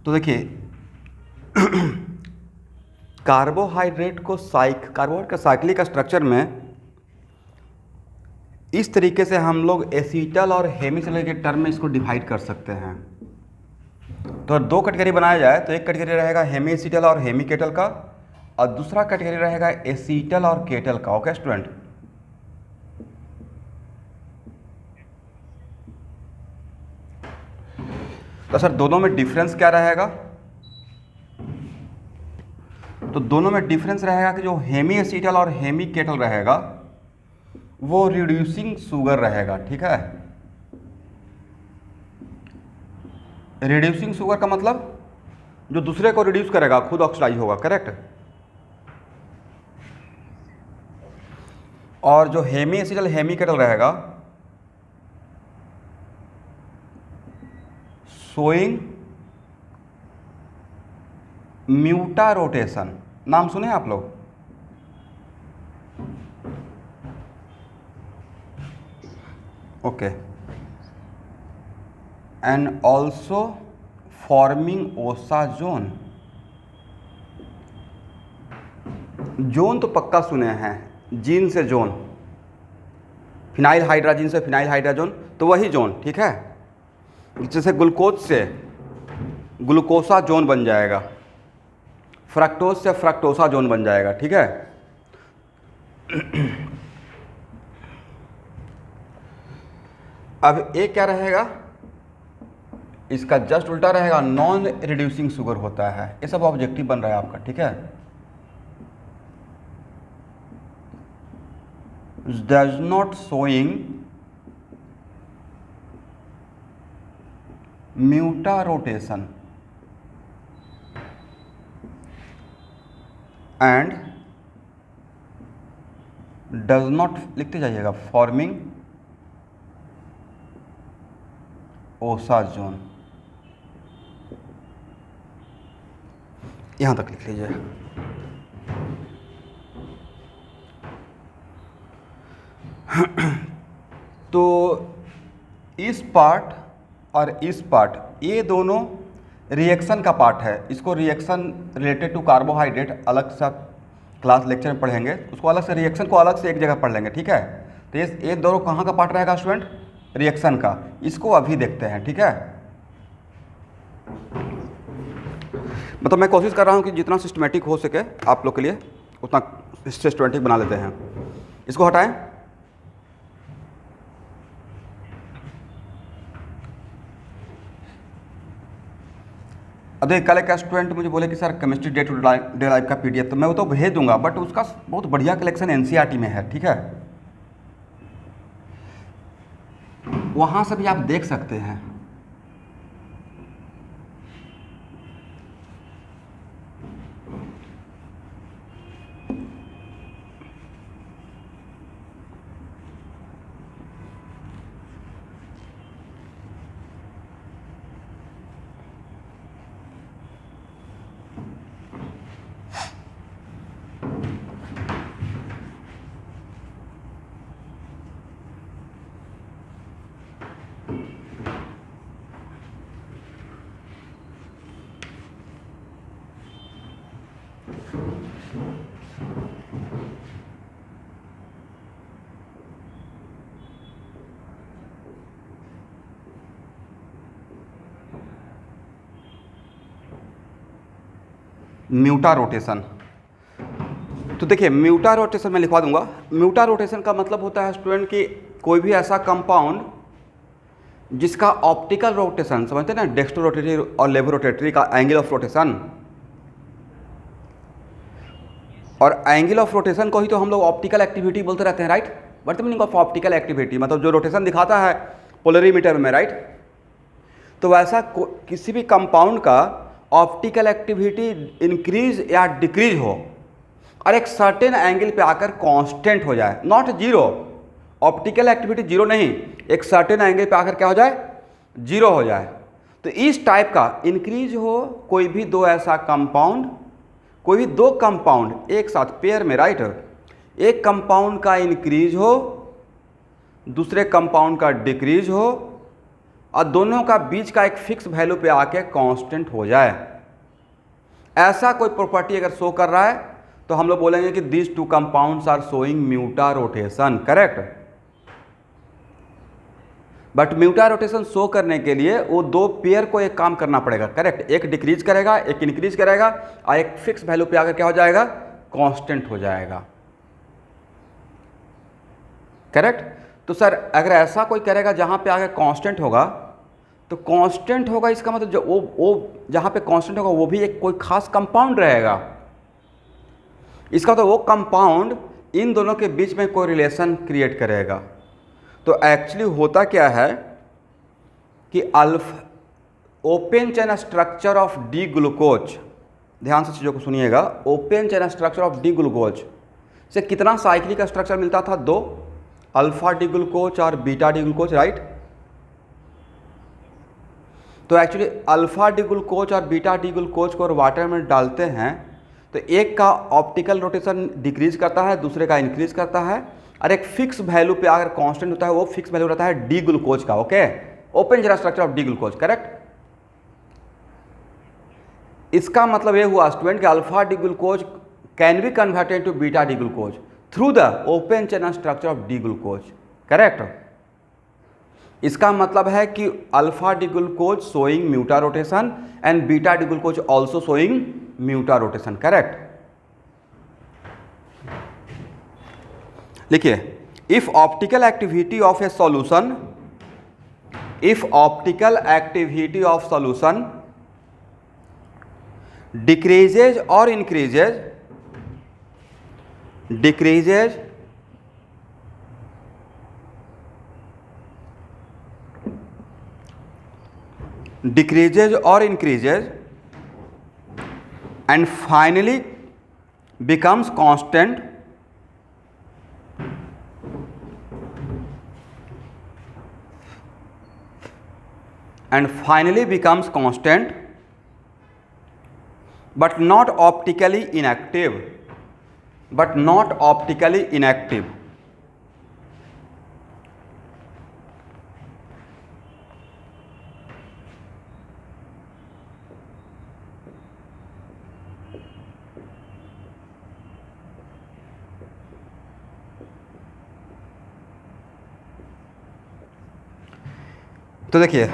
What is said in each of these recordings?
तो देखिए कार्बोहाइड्रेट का साइक्लिक स्ट्रक्चर में इस तरीके से हम लोग एसीटल और हेमीसिटल के टर्म में इसको डिवाइड कर सकते हैं। तो दो कैटेगरी बनाया जाए तो एक कैटेगरी रहेगा हेमी एसीटल और हेमी केटल का, और दूसरा कैटेगरी रहेगा एसीटल और केटल का। ओके स्टूडेंट, तो सर दोनों में डिफरेंस क्या रहेगा? तो दोनों में डिफरेंस रहेगा कि जो हेमी एसीटल और हेमी केटल रहेगा वो रिड्यूसिंग शुगर रहेगा। ठीक है, रिड्यूसिंग शुगर का मतलब जो दूसरे को रिड्यूस करेगा खुद ऑक्सीडाइज होगा, करेक्ट। और जो हेमी एसिटल हेमी केटल रहेगा शोइंग म्यूटा रोटेशन। नाम सुने आप लोग? ओके, एंड ऑल्सो फॉर्मिंग ओसा जोन। जोन तो पक्का सुने हैं, जीन से जोन, फिनाइल हाइड्राजीन से फिनाइल हाइड्राजोन, तो वही जोन। ठीक है, जैसे ग्लूकोज से ग्लूकोसा जोन बन जाएगा, फ्रक्टोज से फ्रक्टोसा जोन बन जाएगा। ठीक है, अब एक क्या रहेगा, इसका जस्ट उल्टा रहेगा, नॉन रिड्यूसिंग शुगर होता है। ये सब ऑब्जेक्टिव बन रहा है आपका। ठीक है, does not showing mutarotation and does not, लिखते जाइएगा, फॉर्मिंग ओसा जोन। यहां तक लिख लीजिए। तो इस पार्ट और इस पार्ट, ये दोनों रिएक्शन का पार्ट है। इसको रिएक्शन रिलेटेड टू कार्बोहाइड्रेट अलग सा क्लास लेक्चर में पढ़ेंगे, उसको अलग से, रिएक्शन को अलग से एक जगह पढ़ लेंगे। ठीक है, तो ये दोनों कहाँ का पार्ट रहेगा स्टूडेंट? रिएक्शन का। इसको अभी देखते हैं। ठीक है, मतलब मैं कोशिश कर रहा हूँ कि जितना सिस्टमेटिक हो सके आप लोग के लिए उतना सिस्टमेटिक बना लेते हैं। इसको हटाएं। अरे कल एक स्टूडेंट मुझे बोले कि sir chemistry day to day life का पीडीएफ, तो मैं वो तो भेज दूंगा, बट उसका बहुत बढ़िया कलेक्शन एनसीईआरटी में है। ठीक है, वहाँ से भी आप देख सकते हैं। म्यूटा रोटेशन, तो देखिए म्यूटा रोटेशन मैं लिखवा दूंगा। म्यूटा रोटेशन का मतलब होता है स्टूडेंट कि कोई भी ऐसा कंपाउंड जिसका ऑप्टिकल रोटेशन, समझते हैं ना, डेक्स्ट्रो रोटेटरी और लेबो रोटेटरी का एंगल ऑफ रोटेशन, और एंगल ऑफ रोटेशन को ही तो हम लोग ऑप्टिकल एक्टिविटी बोलते रहते हैं, right. What the meaning of optical activity? मतलब जो रोटेशन दिखाता है पोलरीमीटर में, राइट। तो वैसा किसी भी कंपाउंड का ऑप्टिकल एक्टिविटी इंक्रीज या डिक्रीज हो और एक सर्टेन एंगल पे आकर कांस्टेंट हो जाए, not zero. Optical activity zero नहीं, एक सर्टेन एंगल पे आकर क्या हो जाए? जीरो हो जाए। तो इस टाइप का इंक्रीज हो कोई भी दो ऐसा कंपाउंड, कोई भी दो कंपाउंड एक साथ पेयर में, राइट, एक कंपाउंड का इंक्रीज हो दूसरे कंपाउंड का डिक्रीज हो, और दोनों का बीच का एक फिक्स वैल्यू पे आके कांस्टेंट हो जाए, ऐसा कोई प्रॉपर्टी अगर शो कर रहा है तो हम लोग बोलेंगे कि this two compounds are showing mutarotation, correct. But mutarotation show करने के लिए वो दो पेयर को एक काम करना पड़ेगा, करेक्ट। एक डिक्रीज करेगा, एक इंक्रीज करेगा, और एक फिक्स वैल्यू पे आकर क्या हो जाएगा, कांस्टेंट हो जाएगा, करेक्ट। तो सर अगर ऐसा कोई करेगा जहां पे आगे कांस्टेंट होगा, तो कांस्टेंट होगा इसका मतलब जो वो जहां पे कांस्टेंट होगा वो भी एक कोई खास कंपाउंड रहेगा। इसका तो वो कंपाउंड इन दोनों के बीच में कोई रिलेशन क्रिएट करेगा। तो एक्चुअली होता क्या है कि alpha open chain structure of D glucose, ध्यान से चीज़ों को सुनिएगा, open chain structure of D glucose से कितना साइक्लिक स्ट्रक्चर मिलता था, दो, अल्फा डी ग्लूकोज और बीटा डी ग्लूकोज, राइट। तो एक्चुअली अल्फा डी ग्लूकोज और बीटा डी ग्लूकोज को वाटर में डालते हैं तो एक का ऑप्टिकल रोटेशन डिक्रीज करता है, दूसरे का इंक्रीज करता है, और एक फिक्स वैल्यू पे अगर कांस्टेंट होता है वो फिक्स वैल्यू रहता है डी ग्लूकोज का, okay. Open chain structure of D glucose, correct. इसका मतलब ये हुआ स्टूडेंट कि alpha D glucose can be converted to beta D glucose through the open chain structure of D glucose, correct. इसका मतलब है कि alpha D glucose showing mutarotation and beta D glucose also showing mutarotation, correct. लिखिए, if optical activity of a solution, if optical activity of solution decreases or increases, decreases or increases and finally becomes constant, and finally becomes constant but not optically inactive, but not optically inactive, तो देखिए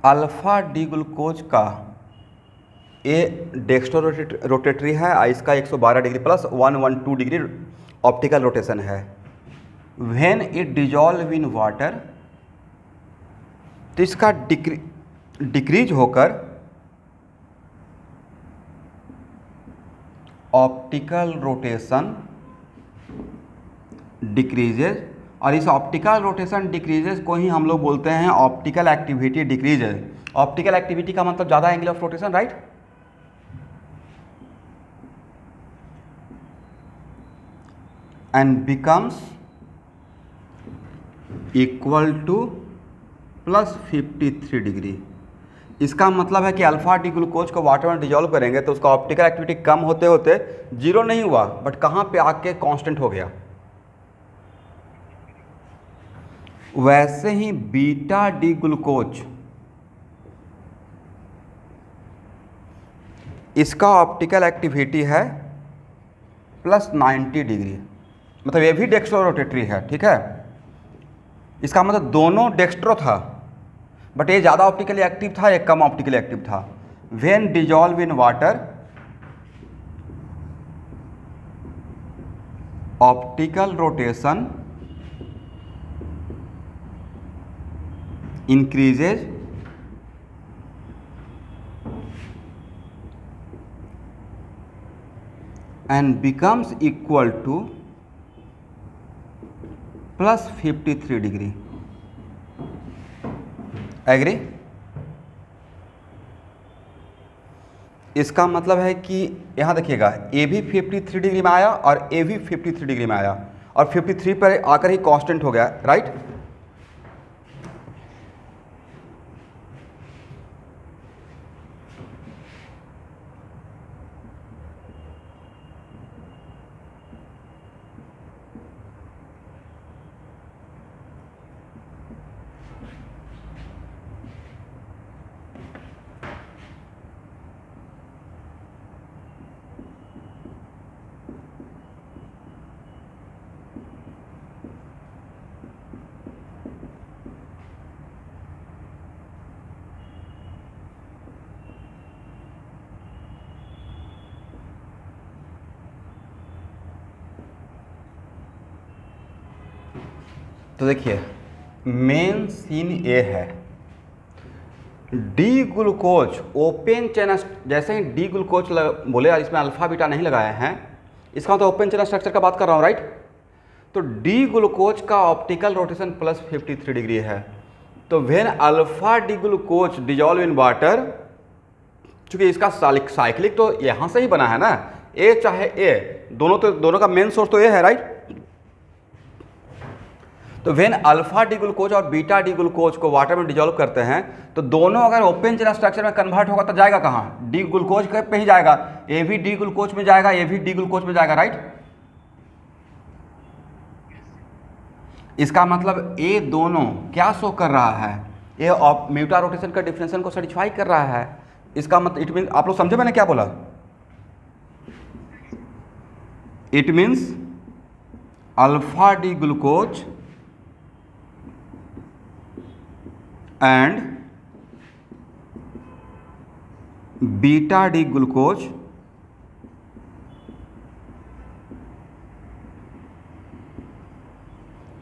alpha D glucose का ए dextro rotatory है, इसका 112 degree plus 112 degree optical rotation है। When it dissolve in water, तो इसका decrease होकर optical rotation decreases, और इस ऑप्टिकल रोटेशन डिक्रीजेज को ही हम लोग बोलते हैं optical activity decreases. Optical activity का मतलब ज़्यादा angle of rotation, right. And becomes equal two plus 53 degree. इसका मतलब है कि अल्फा डी ग्लूकोज को वाटर में डिजॉल्व करेंगे तो उसका ऑप्टिकल एक्टिविटी कम होते होते जीरो नहीं हुआ, बट कहाँ पे आके कांस्टेंट हो गया। वैसे ही बीटा डी ग्लूकोज, इसका ऑप्टिकल एक्टिविटी है प्लस 90 डिग्री, मतलब ये भी डेक्स्ट्रो रोटेटरी है, ठीक है। इसका मतलब दोनों डेक्स्ट्रो था, बट ये ज़्यादा ऑप्टिकली एक्टिव था, ये कम ऑप्टिकली एक्टिव था। When dissolve in water, optical rotation increases and becomes equal to plus 53 degree. Agree? इसका मतलब है कि यहाँ देखिएगा ए भी 53 डिग्री में आया और ए भी 53 डिग्री में आया, और 53 पर आकर ही कांस्टेंट हो गया, राइट। तो देखिए मेन सीन ये है, डी ग्लूकोज ओपन चेन, जैसे ही डी ग्लूकोज बोले इसमें अल्फा बीटा नहीं लगाए हैं, इसका तो ओपन चेन स्ट्रक्चर का बात कर रहा हूँ राइट। तो डी ग्लूकोज का ऑप्टिकल रोटेशन प्लस 53 डिग्री है। तो when alpha D glucose dissolve in water, चूंकि इसका साइक्लिक तो यहाँ से ही बना है ना, ए चाहे ए, दोनों का मेन सोर्स तो ए है राइट। तो व्हेन अल्फा डी ग्लूकोज और बीटा डी ग्लूकोज को वाटर में डिजॉल्व करते हैं, तो दोनों अगर ओपन चेन स्ट्रक्चर में कन्वर्ट होगा तो जाएगा कहाँ, डी ग्लूकोज पे ही जाएगा। ए भी डी ग्लूकोज में जाएगा, ए भी डी ग्लूकोज में जाएगा राइट। इसका मतलब ये दोनों क्या शो कर रहा है, ये म्यूटा रोटेशन का डिफरेंशियल को सेटिस्फाई कर रहा है। इसका मतलब इट मीन, आप लोग समझे मैंने क्या बोला, it means alpha D glucose and beta D glucose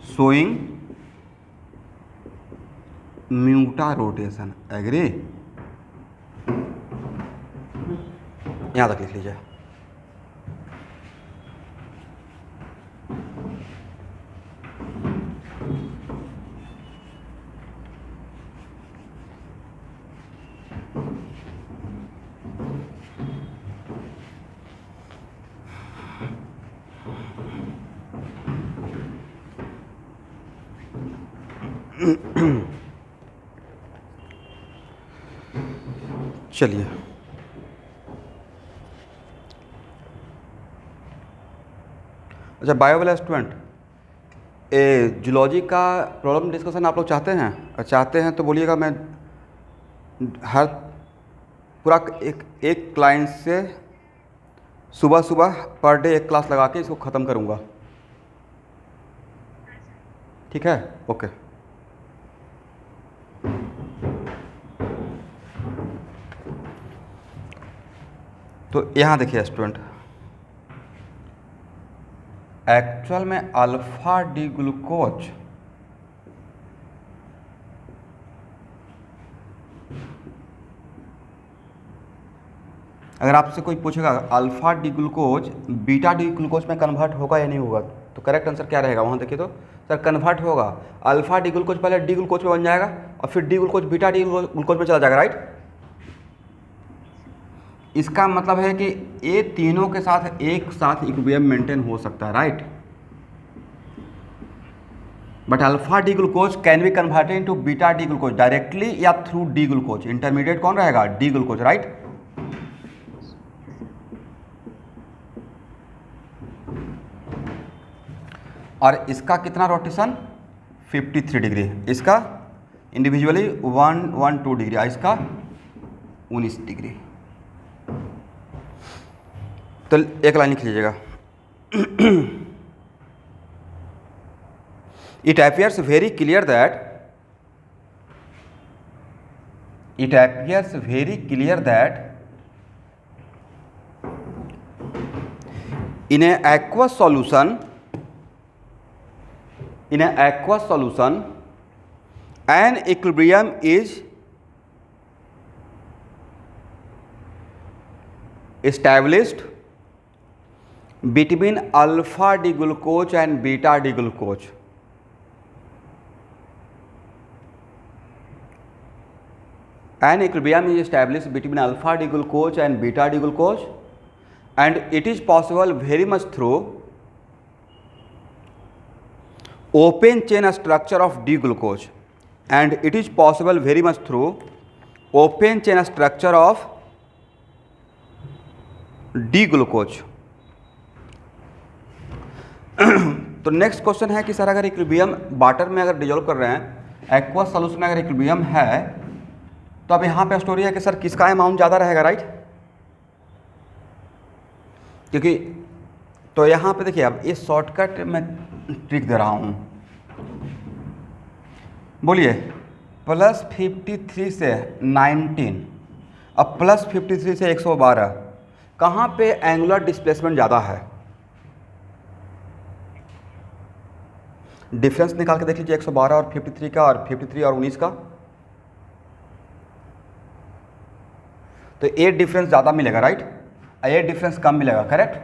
showing mutarotation. Agree, यहां तक लिख लीजिए। चलिए अच्छा, बायो वाला स्टूडेंट, ए जूलॉजी का प्रॉब्लम डिस्कशन आप लोग चाहते हैं? और चाहते हैं तो बोलिएगा, मैं हर पूरा एक क्लाइंट से सुबह सुबह पर डे एक क्लास लगा के इसको ख़त्म करूँगा, ठीक है? ओके। तो यहाँ देखिए स्टूडेंट, एक्चुअल में अल्फा डी ग्लूकोज अगर आपसे कोई पूछेगा alpha D glucose beta D glucose में कन्वर्ट होगा या नहीं होगा, तो करेक्ट आंसर क्या रहेगा? वहाँ देखिए तो सर कन्वर्ट होगा। अल्फा डी ग्लूकोज पहले डी ग्लूकोज में बन जाएगा और फिर D glucose beta D glucose में चला जाएगा राइट। इसका मतलब है कि ये तीनों के साथ एक साथ इक्विलिब्रियम मेंटेन हो सकता है right. But alpha D glucose can be converted into beta D glucose directly या थ्रू डी ग्लूकोज। इंटरमीडिएट कौन रहेगा? D glucose right. और इसका कितना रोटेशन? 53 डिग्री। इसका इंडिविजुअली 112 डिग्री, इसका 19 डिग्री। तो एक लाइन लिख लीजिएगा। It appears very clear that in an aqueous solution an equilibrium is established between alpha D glucose and beta D glucose. An equilibrium is established between alpha D glucose and beta D glucose, and it is possible very much through open chain structure of D glucose, and it is possible very much through open chain structure of D glucose. तो next question है कि sir अगर equilibrium water में अगर dissolve कर रहे हैं, aqueous solution में अगर इक्विलिब्रियम है, तो अब यहाँ पे स्टोरी है कि सर किसका अमाउंट ज़्यादा रहेगा राइट। क्योंकि तो यहाँ पे देखिए, अब इस शॉर्टकट में ट्रिक दे रहा हूँ। बोलिए +53 से 19 अब +53 से 112, कहाँ पे एंगुलर डिस्प्लेसमेंट ज़्यादा है? डिफरेंस निकाल के देख लीजिए 112 और 53 का, और 53 और 19 का। तो ये डिफरेंस ज़्यादा मिलेगा, राइट, ये डिफरेंस कम मिलेगा, करेक्ट।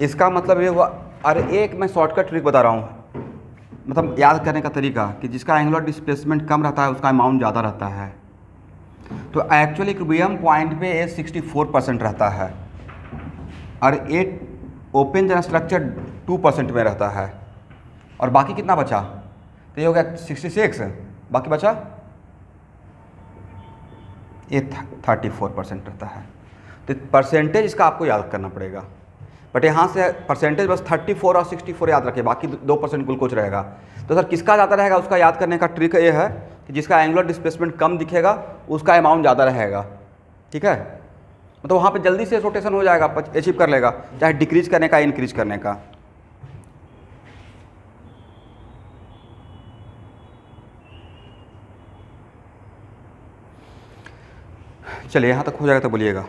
इसका मतलब ये हुआ। अरे एक मैं शॉर्टकट ट्रिक बता रहा हूँ, मतलब याद करने का तरीका, कि जिसका एंगुलर डिस्प्लेसमेंट कम रहता है उसका अमाउंट ज़्यादा रहता है। तो एक्चुअली इक्विलिब्रियम पॉइंट पे ये 64% रहता है, और ये ओपन जनरल स्ट्रक्चर 2% में रहता है। और बाकी कितना बचा? तो ये हो गया 66, बाकी बचा ये 34% रहता है। तो परसेंटेज इसका आपको याद करना पड़ेगा, बट यहाँ से परसेंटेज बस 34 और 64 याद रखें, बाकी 2% ग्लूकोज रहेगा। तो सर किसका ज़्यादा रहेगा, उसका याद करने का ट्रिक ये है कि जिसका एंगुलर डिस्प्लेसमेंट कम दिखेगा उसका अमाउंट ज़्यादा रहेगा, ठीक है। मतलब वहाँ पे जल्दी से रोटेशन हो जाएगा, अचीव कर लेगा, चाहे डिक्रीज करने का इंक्रीज करने का। चलिए यहाँ तक हो जाएगा तो बोलिएगा।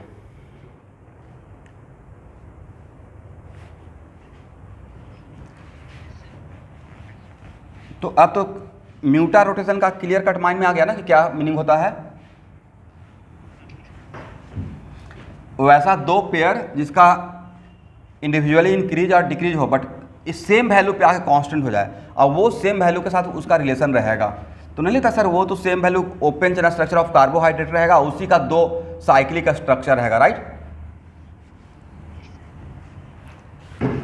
तो अब तो म्यूटा रोटेशन का क्लियर कट माइंड में आ गया ना कि क्या मीनिंग होता है। वैसा दो पेयर जिसका इंडिविजुअली इंक्रीज और डिक्रीज हो, बट इस सेम वैल्यू पे आके कांस्टेंट हो जाए, और वो सेम वैल्यू के साथ उसका रिलेशन रहेगा। तो नहीं लिखता सर वो तो same value open chain structure of carbohydrate रहेगा, उसी का दो साइक्लिक स्ट्रक्चर रहेगा, राइट।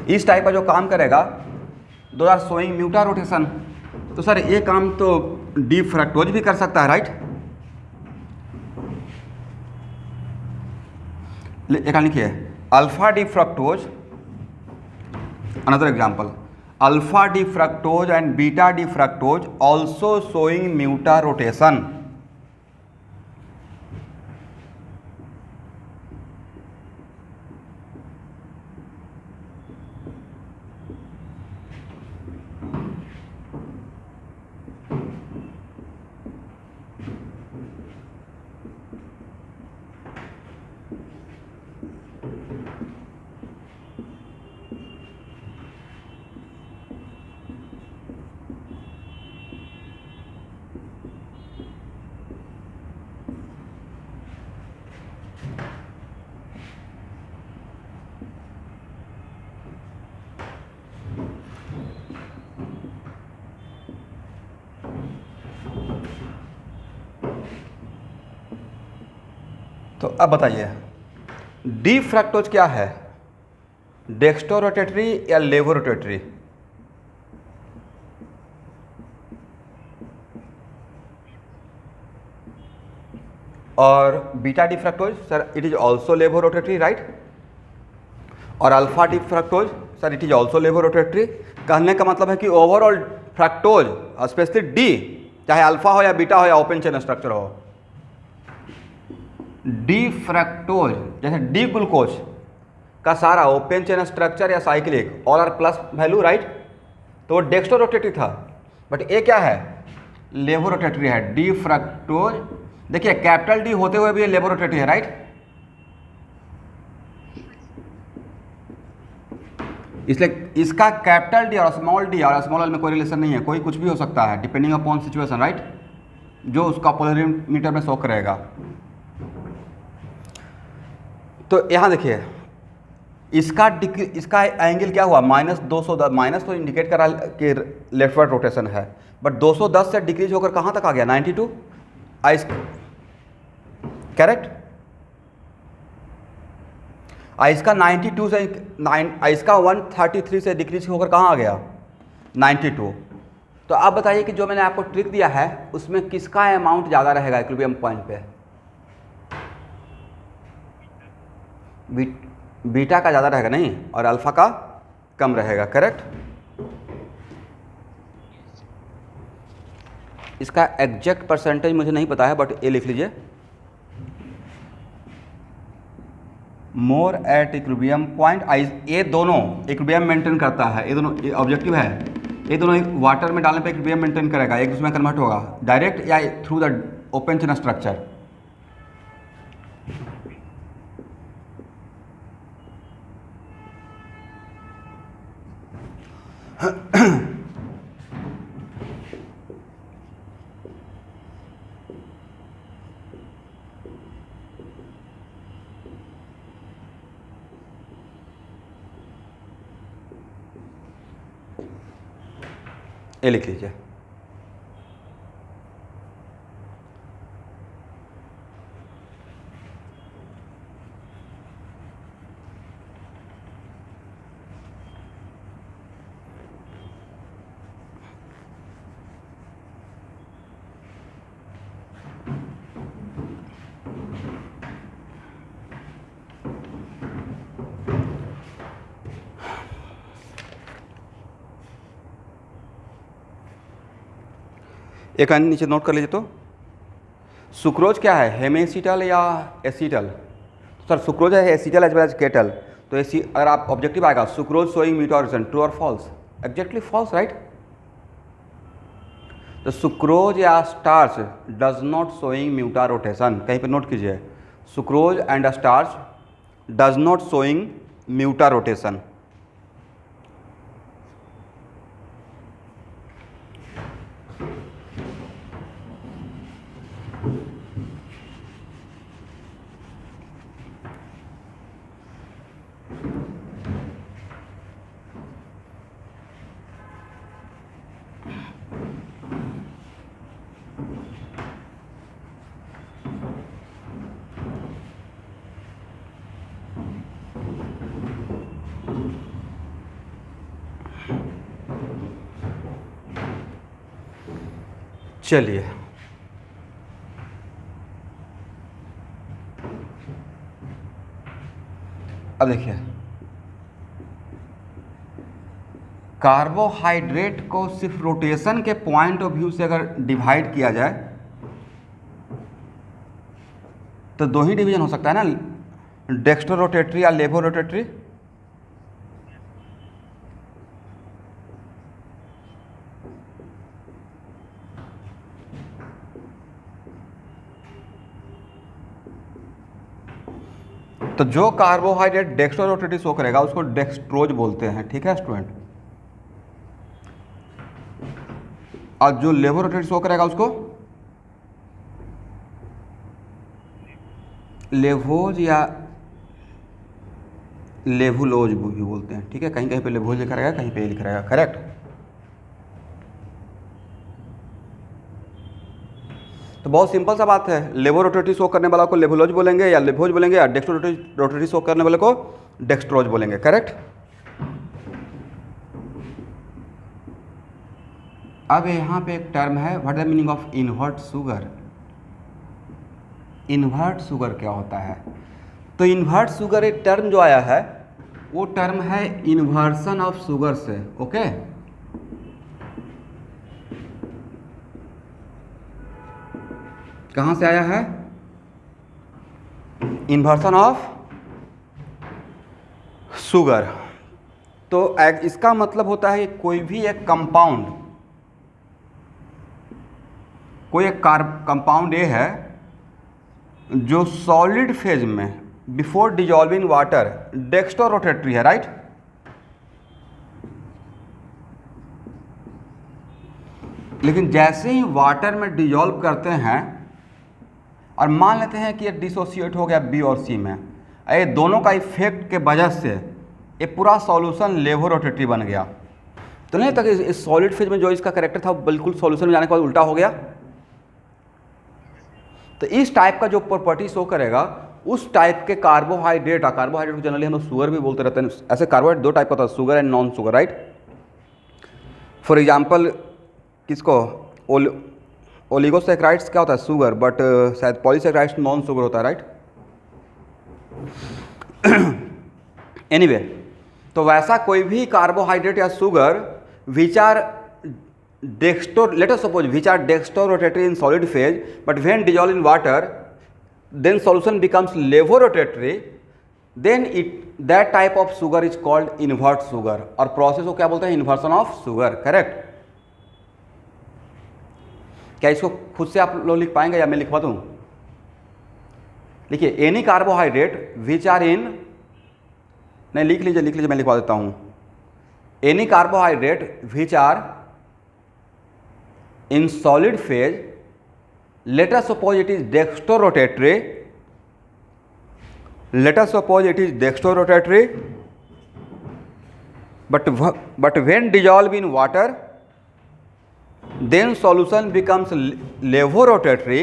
इस टाइप का जो काम करेगा दो आर शोइंग म्यूटा रोटेशन। तो सर ये काम तो डी फ्रक्टोज भी कर सकता है, राइट। एक लिखिए alpha D fructose, another example, alpha D fructose and beta D fructose also showing mutarotation. तो अब बताइए डी फ्रक्टोज क्या है, डेक्स्ट्रो रोटेटरी या लेवो रोटेटरी? और beta D fructose sir it is also levo rotatory, right. और alpha D fructose sir it is also levo rotatory. कहने का मतलब है कि ओवरऑल फ्रक्टोज स्पेशली डी, चाहे अल्फा हो या बीटा हो या ओपन चेन स्ट्रक्चर हो, डी फ्रक्टोज जैसे डी ग्लूकोज का सारा ओपन चेन स्ट्रक्चर या cyclic all are plus value, right. तो वो डेक्स्ट्रो रोटेटरी था, बट ये क्या है, लेवो रोटेटरी है। डी फ्रक्टोज देखिए कैपिटल डी होते हुए भी ये लेवो रोटेटरी है, राइट। इसलिए इसका कैपिटल डी और स्मॉल एल में कोई रिलेशन नहीं है, कोई कुछ भी हो सकता है डिपेंडिंग अपॉन सिचुएशन, राइट, जो उसका पोलरीमीटर में शो करेगा। तो यहाँ देखिए इसका एंगल क्या हुआ, -210, माइनस तो इंडिकेट करा कि लेफ्टवर्ड रोटेशन है, बट 210 से डिक्रीज होकर कहाँ तक आ गया, 92, आइस करेक्ट। इसका 92 से इसका 133 से डिक्रीज होकर कहाँ आ गया, 92। तो अब बताइए कि जो मैंने आपको ट्रिक दिया है उसमें किसका अमाउंट ज़्यादा रहेगा इक्विलिब्रियम पॉइंट पे? बीटा का ज़्यादा रहेगा नहीं, और अल्फा का कम रहेगा, करेक्ट। इसका एग्जैक्ट परसेंटेज मुझे नहीं पता है, बट ये लिख लीजिए, मोर एट इक्विलिब्रियम पॉइंट। ये दोनों इक्विलिब्रियम मेंटेन करता है, ये दोनों ऑब्जेक्टिव है, ये दोनों वाटर में डालने पे इक्विलिब्रियम मेंटेन करेगा, एक दूसरे में कन्वर्ट होगा डायरेक्ट या through the open chain structure. ये लिख लीजिए। एक अन्य नीचे नोट कर लीजिए। तो सुक्रोज क्या है, हेमेसिटल या एसीटल? सर सुक्रोज है acetal as well as ketal. तो एसी अगर आप ऑब्जेक्टिव आएगा सुक्रोज सोइंग म्यूटारोटेशन, ट्रू और फॉल्स? Exactly false, right. तो सुक्रोज या starch does not showing mutarotation, कहीं पे नोट कीजिए, sucrose and starch does not showing mutarotation. चलिए अब देखिए, कार्बोहाइड्रेट को सिर्फ रोटेशन के पॉइंट ऑफ व्यू से अगर डिवाइड किया जाए तो दो ही डिवीजन हो सकता है ना, डेक्स्ट्रो रोटेटरी या लेवो रोटेटरी। तो जो कार्बोहाइड्रेट डेक्स्ट्रो रोटेटरी शो करेगा उसको डेक्स्ट्रोज बोलते हैं, ठीक है स्टूडेंट। और जो लेवो रोटेटरी शो करेगा उसको लेवोज या लेवुलोज भी बोलते हैं, ठीक है। कहीं कहीं पे लेवोज लिखा रहेगा, कहीं पे लिखा रहेगा, करेक्ट। तो बहुत सिंपल सा बात है, लेवो रोटेटरी शो करने वाला को लेवुलोज बोलेंगे या लेवोज बोलेंगे, या डेक्स्ट्रो रोटेटरी शो करने वाले को डेक्स्ट्रोज बोलेंगे, करेक्ट। अब यहाँ पे एक टर्म है, what is the meaning of invert sugar? Invert sugar क्या होता है? तो इन्वर्ट शुगर एक टर्म जो आया है वो टर्म है इन्वर्सन ऑफ शुगर से, ओके। कहाँ से आया है? Inversion of sugar. तो इसका मतलब होता है कि कोई भी एक कंपाउंड, कोई एक कंपाउंड ए है जो सॉलिड फेज में before dissolving water dextro rotatory है, राइट। लेकिन जैसे ही वाटर में डिजॉल्व करते हैं और मान लेते हैं कि ये डिसोसिएट हो गया बी और सी में, ये दोनों का इफेक्ट के वजह से ये पूरा सॉल्यूशन लेवो रोटेटरी बन गया। तो नहीं तक इस सॉलिड फेज में जो इसका कैरेक्टर था वो बिल्कुल सॉल्यूशन में जाने के बाद उल्टा हो गया। तो इस टाइप का जो प्रॉपर्टी शो करेगा उस टाइप के कार्बोहाइड्रेट, कार्बोहाइड्रेट को जनरली हम लोग शुगर भी बोलते रहते हैं। ऐसे कार्बोहाइड्रेट दो टाइप का होता है, sugar and non sugar, right. For example किसको, ओलिगोसैकेराइड्स क्या होता है, शुगर, बट शायद पॉलीसैकेराइड्स नॉन शुगर होता है, राइट। एनीवे, तो वैसा कोई भी कार्बोहाइड्रेट या sugar which are let us suppose which are dextrorotatory in solid phase, but when dissolved in water then solution becomes levorotatory, then that type of sugar is called invert sugar, और process को क्या बोलते हैं, inversion of sugar, correct. क्या इसको खुद से आप लोग लिख पाएंगे या मैं लिखवा दूं? लिखिए, any carbohydrate which are in, नहीं लिख लीजिए मैं लिखवा देता हूं, any carbohydrate which are in solid phase, let us suppose it is dextrorotatory, but when dissolved in water, then solution becomes levorotatory,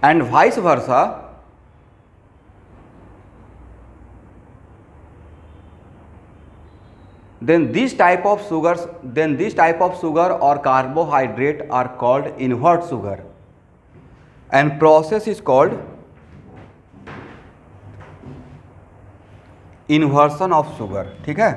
and vice versa. Then this type of sugar or carbohydrate are called invert sugar, and process is called inversion of sugar. ठीक है,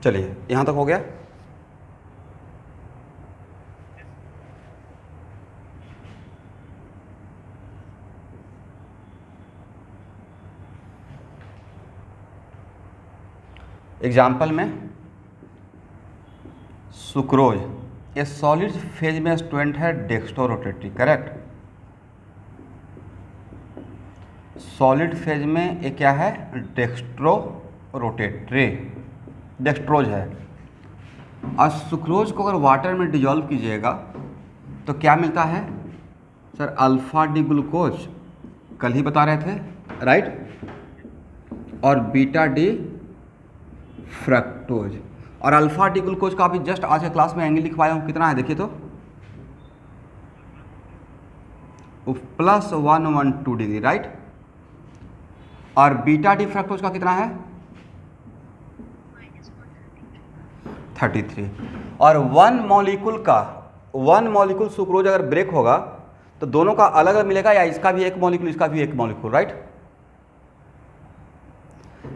चलिए यहाँ तक हो गया। Example में sucrose, ये solid phase में स्टूडेंट है डेक्स्ट्रोरोटेटरी, करेक्ट। सॉलिड फेज में ये क्या है, डेक्स्ट्रोरोटेटरी, डेक्स्ट्रोज है। और सुक्रोज को अगर वाटर में डिजॉल्व कीजिएगा तो क्या मिलता है सर, अल्फा डी ग्लूकोज, कल ही बता रहे थे, राइट, और बीटा डी फ्रक्टोज। और अल्फा डी ग्लूकोज का अभी जस्ट आज के क्लास में एंगल लिखवाया हूँ, कितना है देखिए तो, +112 डिग्री, राइट। और बीटा डी फ्रक्टोज का कितना है, 33। और वन मॉलिक्यूल सुक्रोज अगर ब्रेक होगा तो दोनों का अलग अलग मिलेगा, या इसका भी एक मॉलिक्यूल इसका भी एक मॉलिक्यूल, राइट।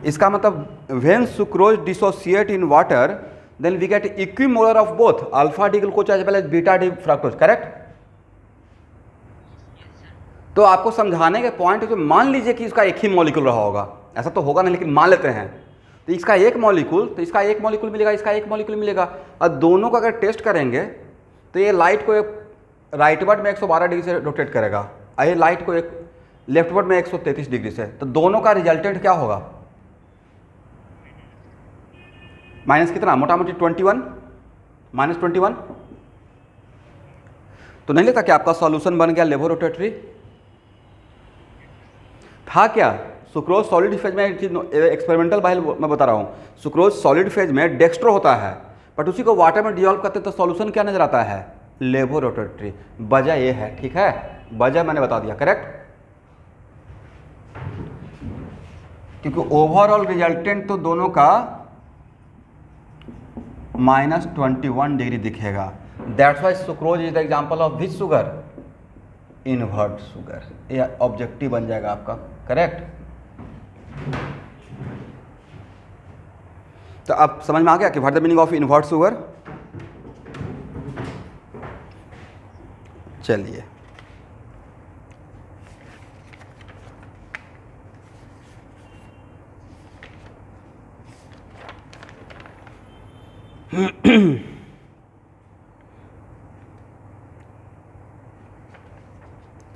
इसका मतलब when sucrose dissociate in water then we get equimolar of both alpha D glucose as well as beta D fructose, correct. तो आपको समझाने के पॉइंट जो, मान लीजिए कि इसका एक ही मॉलिक्यूल रहा होगा, ऐसा तो होगा नहीं लेकिन मान लेते हैं, तो इसका एक मॉलिक्यूल, तो इसका एक मॉलिक्यूल मिलेगा, इसका एक मॉलिक्यूल मिलेगा, और दोनों का अगर टेस्ट करेंगे तो ये लाइट को एक राइटवर्ड में 112 डिग्री से रोटेट करेगा, और ये लाइट को एक लेफ्टवर्ड में 133 डिग्री से, तो दोनों का रिजल्टेंट क्या होगा, माइनस कितना, मोटा मोटी 21, -21। तो नहीं लेता कि आपका सॉल्यूशन बन गया लेवोरोटेटरी, था क्या। सुक्रोज सॉलिड फेज में, एक्सपेरिमेंटल बाइल मैं बता रहा हूँ, सुक्रोज सॉलिड फेज में डेक्स्ट्रो होता है, बट उसी को वाटर में डिजॉल्व करते तो सॉल्यूशन क्या नजर आता है, लेवोरोटेटरी। वजह ये है, ठीक है, वजह मैंने बता दिया, करेक्ट। क्योंकि ओवरऑल रिजल्टेंट तो दोनों का -21 डिग्री दिखेगा। That's why sucrose is the example of which sugar, invert sugar. ये ऑब्जेक्टिव बन जाएगा आपका, करेक्ट। तो अब समझ में आ गया कि what the meaning of invert sugar. चलिए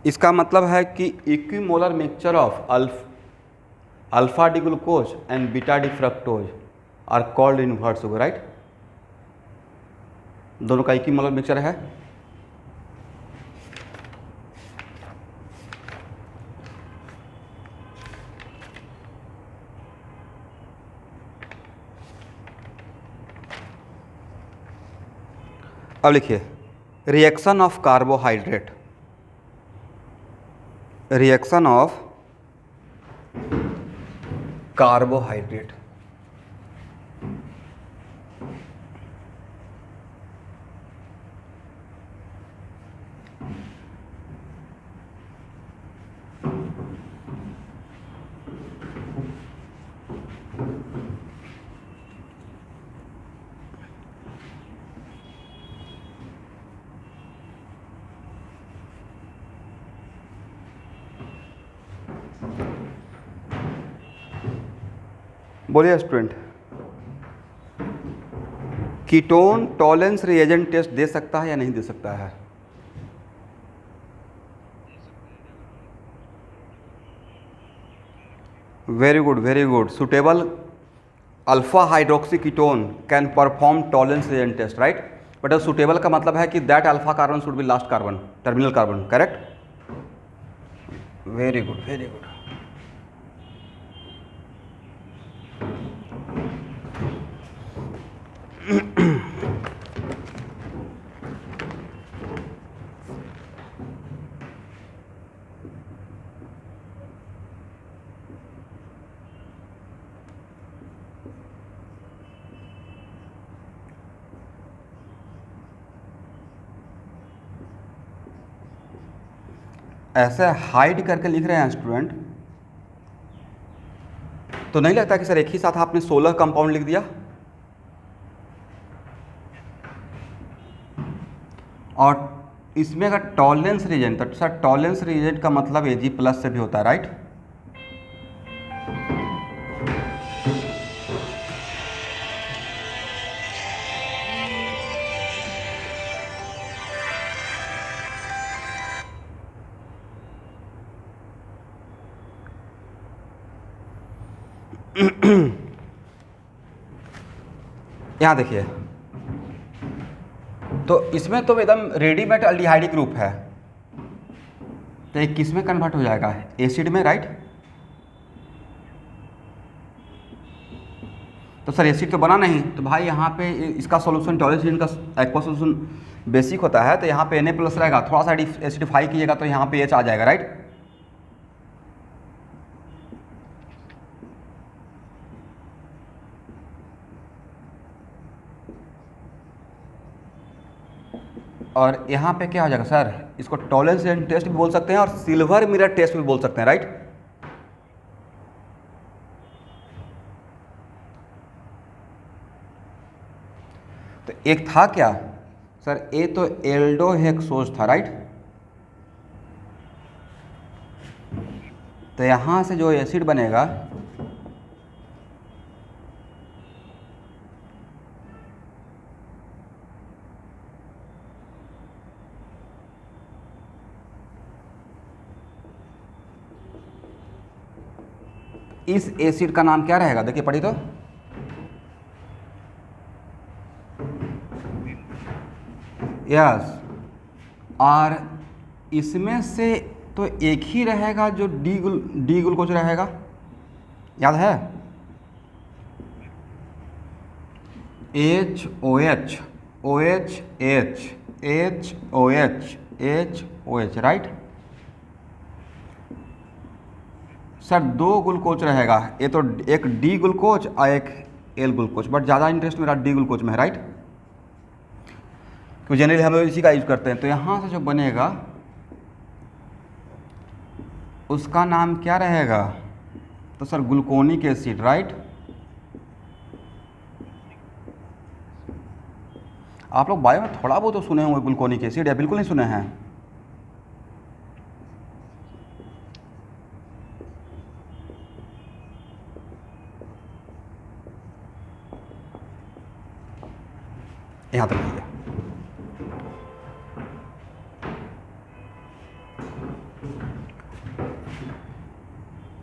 इसका मतलब है कि equimolar mixture of alpha D glucose and beta D fructose are called invert sugar, right. दोनों का इक्विमोलर मिक्सचर है। अब लिखिए, reaction of carbohydrate, reaction of carbohydrate. बोलिए student, ketone Tollens reagent test दे सकता है या नहीं दे सकता है? Very good, very good. Suitable alpha hydroxy ketone can perform Tollens reagent test, right. But suitable का मतलब है कि that alpha carbon should be last carbon, terminal carbon, correct. Very good, very good. ऐसे हाइड करके लिख रहे हैं student, तो नहीं लगता कि सर एक ही साथ आपने 16 कंपाउंड लिख दिया? और इसमें अगर टॉलरेंस रीजेंट, तो सर टॉलरेंस रीजेंट का मतलब Ag+ से भी होता है, राइट। यहाँ देखिए, तो इसमें तो एकदम रेडीमेड अल्डिहाइडिक ग्रुप है, तो ये किस में कन्वर्ट हो जाएगा? एसिड में, राइट। तो सर एसिड तो बना नहीं, तो भाई यहाँ पे इसका सॉल्यूशन टॉलरेंस का एक्वा सॉल्यूशन बेसिक होता है, तो यहाँ पे Na+ रहेगा, थोड़ा सा एसिडिफाई कीजिएगा तो यहाँ पे H आ जाएगा, राइट। और यहाँ पे क्या हो जाएगा सर? इसको टॉलरेंस टेस्ट भी बोल सकते हैं और सिल्वर मिरर टेस्ट भी बोल सकते हैं, राइट। तो एक था क्या सर? ए तो एल्डोहेक्सोज था, राइट। तो यहाँ से जो एसिड बनेगा इस एसिड का नाम क्या रहेगा? देखिए पढ़ी तो, यस। और इसमें से तो एक ही रहेगा जो डी ग्लूकोज रहेगा, याद है? HOH OH H HOH HOH, right. Sir 2 glucose रहेगा, ये तो एक डी ग्लूकोज और एक एल ग्लूकोज, बट ज़्यादा इंटरेस्ट मेरा डी ग्लूकोज में है, राइट, क्योंकि जनरली हम लोग इसी का यूज़ करते हैं। तो यहाँ से जो बनेगा उसका नाम क्या रहेगा? तो सर ग्लूकोनिक एसिड, राइट। आप लोग बायो में थोड़ा बहुत तो सुने होंगे ग्लूकोनिक एसिड, या बिल्कुल नहीं सुने हैं? यहाँ तक लीजिए।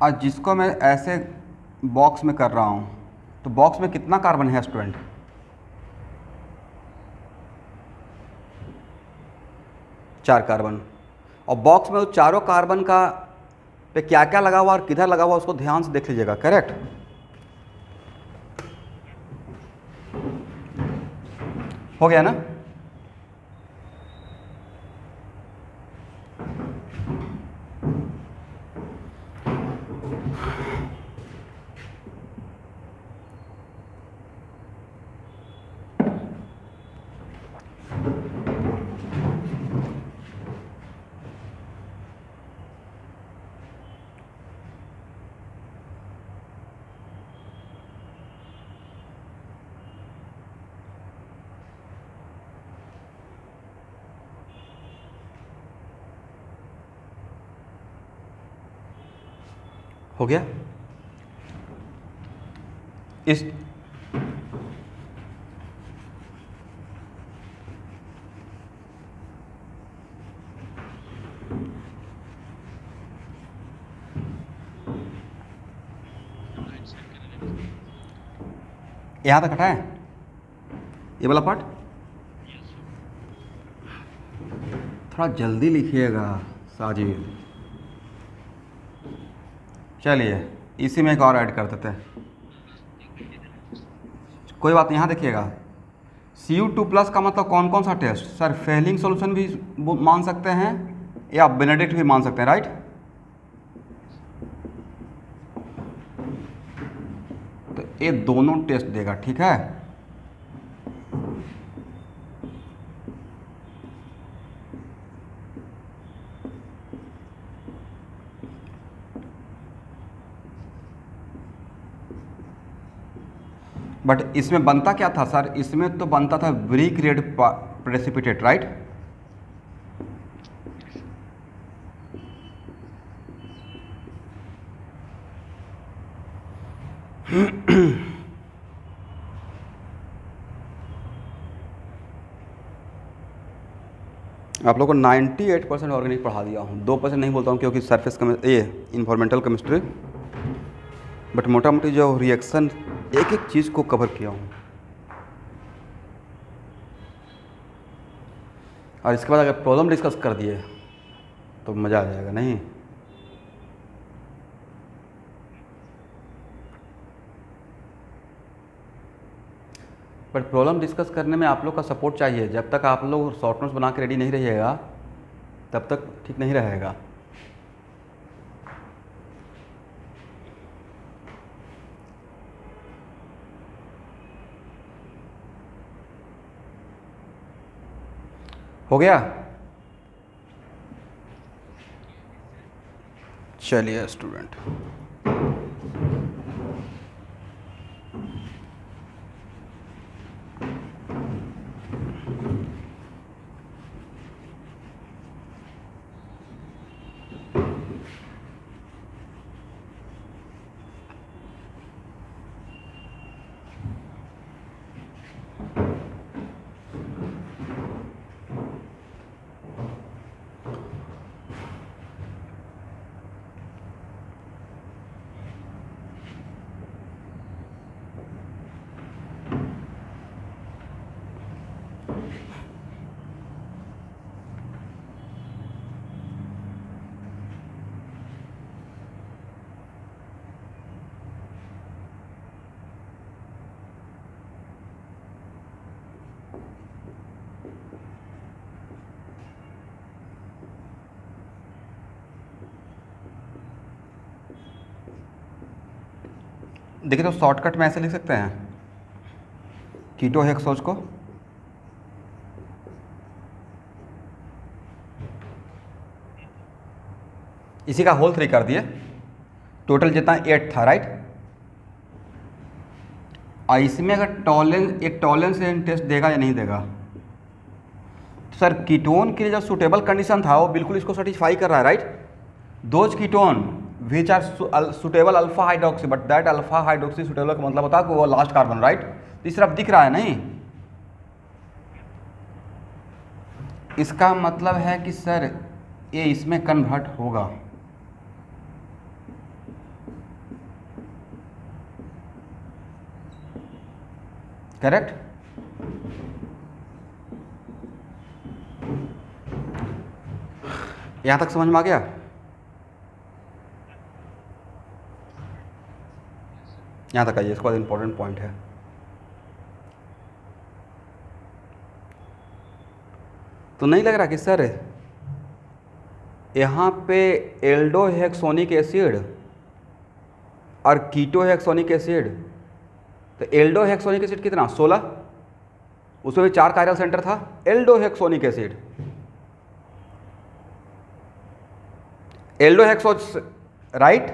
आज जिसको मैं ऐसे बॉक्स में कर रहा हूँ, तो बॉक्स में कितना कार्बन है स्टूडेंट? चार कार्बन। और बॉक्स में उस चारों कार्बन का पे क्या क्या लगा हुआ और किधर लगा हुआ उसको ध्यान से देख लीजिएगा, करेक्ट। हो गया ना? हो गया। इस यहाँ तक हटाएं ये वाला पार्ट, थोड़ा जल्दी लिखिएगा साजिद। चलिए इसी में एक और ऐड कर देते हैं, कोई बात नहीं। यहाँ देखिएगा Cu2+ का मतलब कौन कौन सा टेस्ट सर, फेलिंग सॉल्यूशन भी मान सकते हैं या बेनेडिक्ट भी मान सकते हैं, राइट। तो ये दोनों टेस्ट देगा, ठीक है। बट इसमें बनता क्या था सर, इसमें तो बनता था ब्रिक रेड प्रेसिपिटेट, राइट। आप लोगों को 98% ऑर्गेनिक पढ़ा दिया हूँ, 2% नहीं बोलता हूँ क्योंकि सरफेस ये इन्वायरमेंटल केमिस्ट्री, बट मोटा मोटी जो रिएक्शन एक एक चीज़ को कवर किया हूँ। और इसके बाद अगर प्रॉब्लम डिस्कस कर दिए तो मज़ा आ जाएगा, नहीं। बट प्रॉब्लम डिस्कस करने में आप लोग का सपोर्ट चाहिए। जब तक आप लोग शॉर्ट नोट्स बना के रेडी नहीं रहिएगा तब तक ठीक नहीं रहेगा। हो गया। चलिए स्टूडेंट, देखिए तो शॉर्टकट में ऐसे लिख सकते हैं कीटो हेक्सोज को इसी का होल 3 कर दिए, टोटल जितना 8 था, राइट। और इसमें अगर टॉलेंस, एक टॉलेंस टेस्ट देगा या नहीं देगा, तो सर कीटोन के लिए जो सुटेबल कंडीशन था वो बिल्कुल इसको सेटिस्फाई कर रहा है, right. Those ketone which are suitable alpha hydroxy, but that alpha hydroxy suitable का मतलब होता है कि वो लास्ट कार्बन, राइट। तो इस तरफ दिख रहा है नहीं, इसका मतलब है कि सर ये इसमें कन्वर्ट होगा। करेक्ट। यहां तक समझ में आ गया। यहां तक आइए, इसके बाद इंपॉर्टेंट पॉइंट है। तो नहीं लग रहा कि सर यहाँ पे एल्डोहेक्सोनिक एसिड और कीटोहेक्सोनिक एसिड, तो एल्डोहेक्सोनिक एसिड कितना 16, उसमें भी 4 कायरल सेंटर था। एल्डोहेक्सोनिक एसिड, एल्डोहेक्सोस, राइट।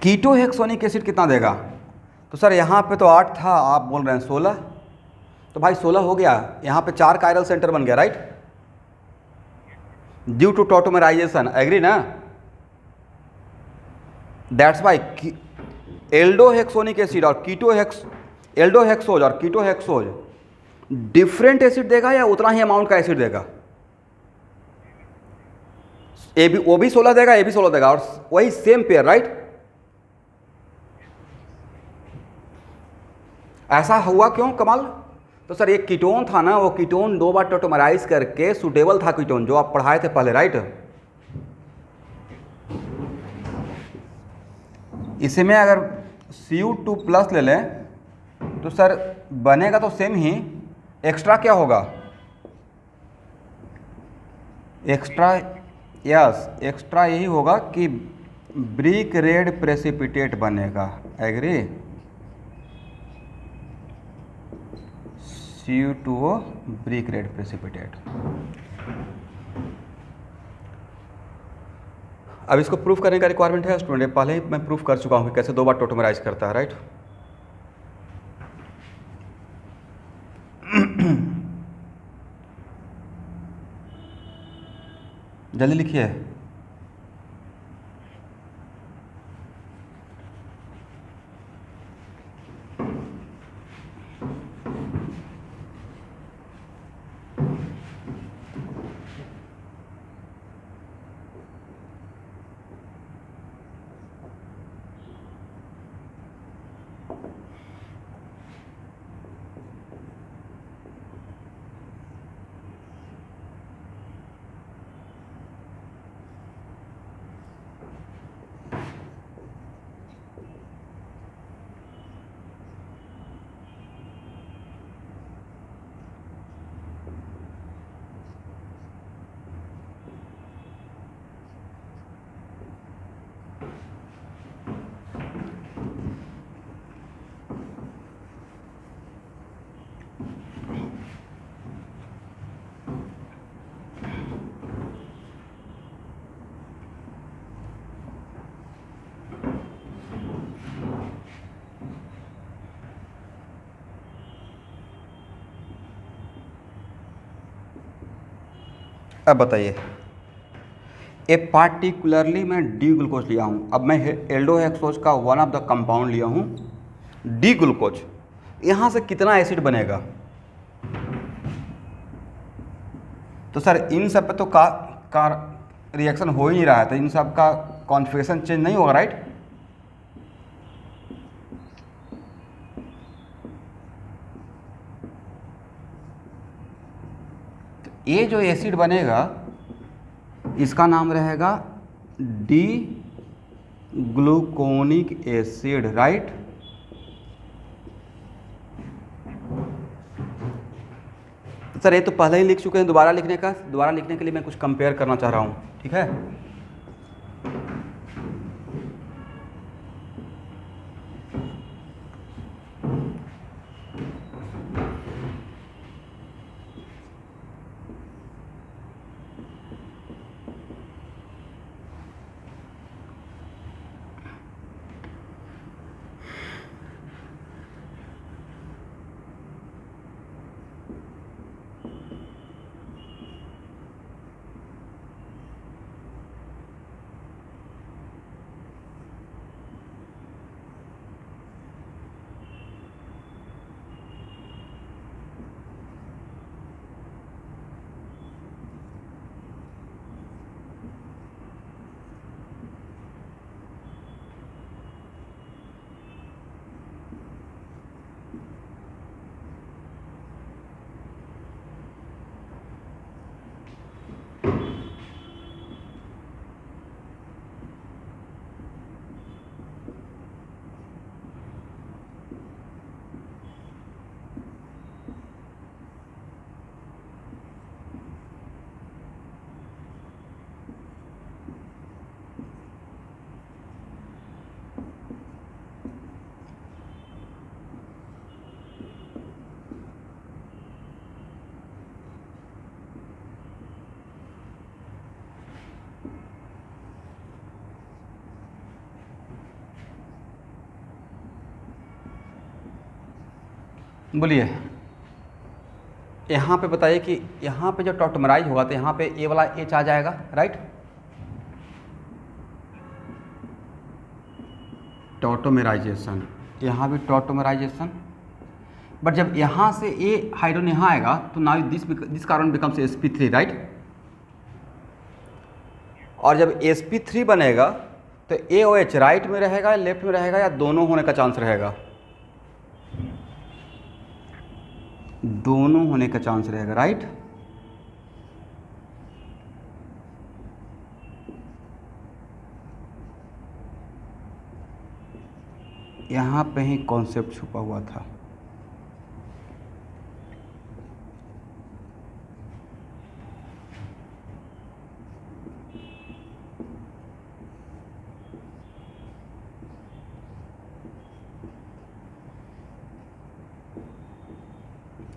कीटोहेक्सोनिक एसिड कितना देगा, तो सर यहाँ पे तो 8 था, आप बोल रहे हैं 16, तो भाई 16 हो गया, यहाँ पे 4 कायरल सेंटर बन गया, right, due to tautomerisation, agree ना। दैट्स वाई एल्डोहेक्सोनिक एसिड और एल्डोहेक्सोज और कीटोहेक्सोज डिफरेंट एसिड देगा या उतना ही अमाउंट का एसिड देगा? ए भी, वो भी 16 देगा, ए भी 16 देगा, और वही सेम पेयर, राइट? ऐसा हुआ क्यों कमाल? तो सर एक कीटोन था ना, वो कीटोन 2 बार टोटोमराइज करके सुटेबल था कीटोन, जो आप पढ़ाए थे पहले, राइट? इसमें अगर Cu2 प्लस ले लें तो सर बनेगा तो सेम ही, एक्स्ट्रा क्या होगा? एक्स्ट्रा, यस, एक्स्ट्रा यही होगा कि ब्रिक रेड प्रेसिपिटेट बनेगा, agree? Cu2O brick red precipitate. अब इसको प्रूफ करने का रिक्वायरमेंट है स्टूडेंट, पहले ही मैं प्रूफ कर चुका हूँ कि कैसे 2 बार टोटोमराइज करता है, राइट? जल्दी लिखिए। अब बताइए, ए पार्टिकुलरली मैं डी ग्लूकोज लिया हूँ, अब मैं एल्डोहेक्सोज का वन ऑफ द कंपाउंड लिया हूँ डी ग्लूकोज, यहाँ से कितना एसिड बनेगा? तो सर इन सब पे तो का रिएक्शन हो ही नहीं रहा है, तो इन सब का कॉन्फ़िगरेशन चेंज नहीं होगा, राइट? तो ये जो एसिड बनेगा इसका नाम रहेगा D gluconic acid, right? Sir ये तो पहले ही लिख चुके हैं, दोबारा लिखने के लिए मैं कुछ कंपेयर करना चाह रहा हूँ, ठीक है? बोलिए, यहाँ पे बताइए कि यहाँ पे जब टॉटमराइज होगा तो यहाँ पे ए वाला एच आ जाएगा, राइट? टॉटोमेराइजेशन, यहाँ भी टॉटोमेराइजेशन, बट जब यहाँ से ए हाइड्रोजन यहाँ आएगा तो now this carbon becomes sp3, right. और जब sp3 बनेगा तो AOH राइट में रहेगा, लेफ्ट में रहेगा, या दोनों होने का चांस रहेगा? दोनों होने का चांस रहेगा, राइट। यहाँ पे ही कॉन्सेप्ट छुपा हुआ था।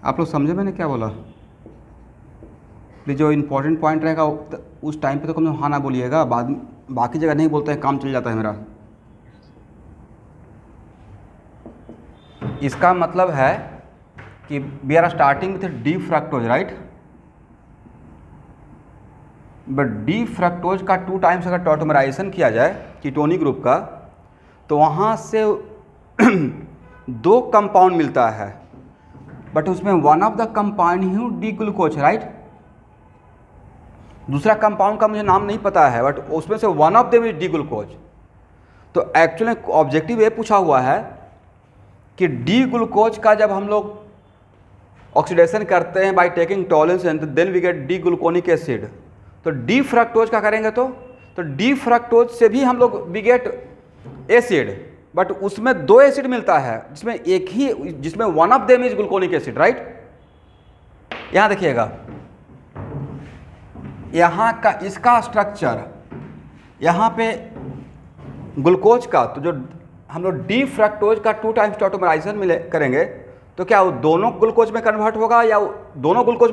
आप लोग समझे मैंने क्या बोला? प्लीज जो इम्पोर्टेंट पॉइंट रहेगा उस टाइम पे तो कम हाँ ना बोलिएगा, बाद बाकी जगह नहीं बोलते हैं, काम चल जाता है मेरा। इसका मतलब है कि we are starting with D fructose, right. But D fructose का 2 टाइम्स अगर टॉटोमराइजेशन किया जाए कीटोनिक ग्रुप का, तो वहाँ से 2 कंपाउंड मिलता है, बट उसमें one of the compound he D glucose, right. दूसरा कंपाउंड का मुझे नाम नहीं पता है, बट उसमें से one of them is D glucose. तो एक्चुअली ऑब्जेक्टिव ये पूछा हुआ है कि डी ग्लूकोज का जब हम लोग ऑक्सीडेशन करते हैं by taking tolerance and then we get D gluconic acid, तो डी फ्रक्टोज का करेंगे तो डी फ्रक्टोज से भी हम लोग वी गेट एसिड, बट उसमें 2 एसिड मिलता है, जिसमें one of them is gluconic acid, right. यहां देखिएगा, यहाँ का इसका स्ट्रक्चर, यहाँ पे ग्लूकोज का, तो जो हम लोग डी फ्रक्टोज का 2 टाइम्स टॉटोमराइजेशन करेंगे तो क्या वो दोनों ग्लूकोज में कन्वर्ट होगा, या दोनों ग्लूकोज